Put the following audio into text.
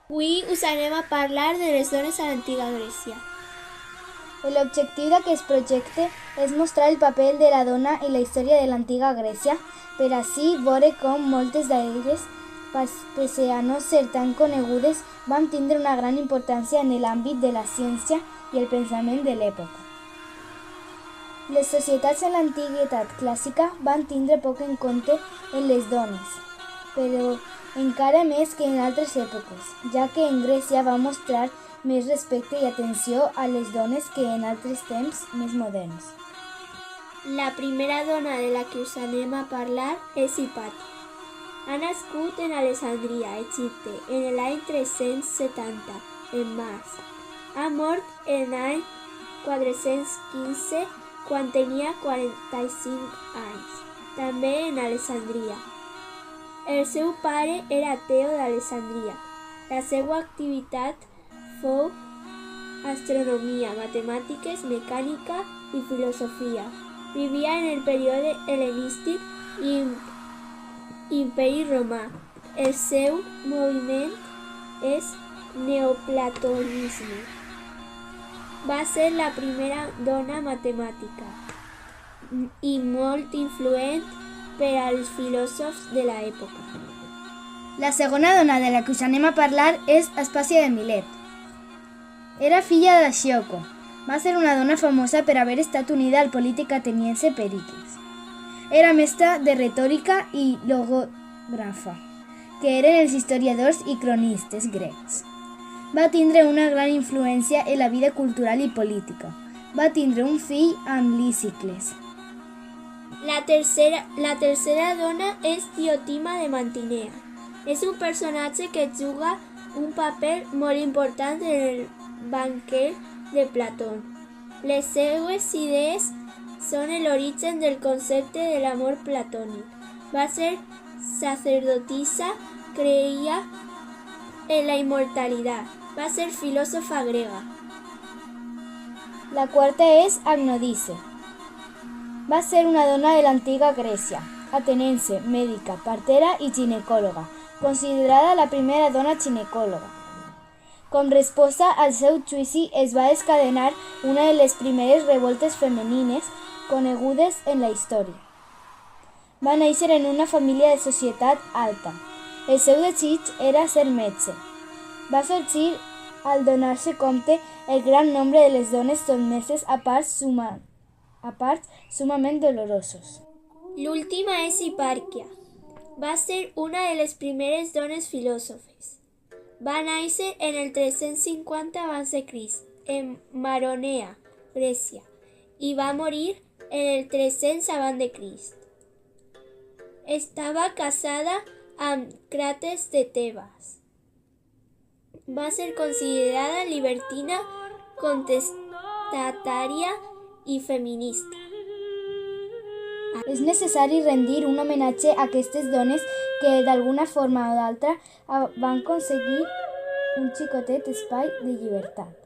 Avui us anem a parlar de les dones a l'antiga Grècia. L'objectiu d'aquest projecte és mostrar el paper de la dona i la història de l'antiga Grècia, per així veure com moltes d'elles, pese a no ser tan conegudes, van tindre una gran importància en l'àmbit de la ciència i el pensament de l'època. Les societats en l'antiguitat clàssica van tindre poc en compte en les dones, però encara més que en altres èpoques, ja que en Grècia va mostrar més respecte i atenció a les dones que en altres temps més moderns. La primera dona de la que us anem a parlar és Hipàtia. Ha nascut en Alessandria, Egipte, en l'any 370, en març. Ha mort en l'any 415, quan tenia 45 anys, també en Alessandria. El seu pare era Teo d'Alessandria. La seva activitat fou astronomia, matemàtiques, mecànica i filosofia. Vivia en el període hel·lenístic i imperi romà. El seu moviment és neoplatonisme. Va ser la primera dona matemàtica i molt influent per als filòsofs de l'època. La segona dona de la que us anem a parlar és Aspàsia de Milet. Era filla d'Axioco. Va ser una dona famosa per haver estat unida al polític ateniense Pèricles. Era mestra de retòrica i logògrafa, que eren els historiadors i cronistes grecs. Va tindre una gran influència en la vida cultural i política. Va tindre un fill amb Lísicles. La tercera dona és Diotima de Mantinea. És un personatge que juga un paper molt important en el banquet de Plató. Les seues idees són l'origen del concepte de l'amor platònic. Va ser sacerdotisa, creia en la immortalitat. Va ser filòsofa grega. La quarta és Agnodice. Va ser una dona de l'antiga Grècia, ateniense, mèdica, partera i ginecòloga, considerada la primera dona ginecòloga. Com resposta al seu judici es va desencadenar una de les primeres revoltes femenines conegudes en la història. Va néixer en una família de societat alta. El seu desig era ser metge. Va sorgir al donar-se compte el gran nombre de les dones sotmeses a parts sumament dolorosos. L'última és Hipàrquia. Va ser una de les primeres dones filòsofes. Va néixer en el 350 a.C. en Maronea, Grècia, i va morir en el 300 a.C. Estava casada amb Crates de Tebes. Va ser considerada libertina, contestatària i feminista. És necessari rendir un homenatge a aquestes dones que d'alguna forma o d'altra van aconseguir un xicotet espai de llibertat.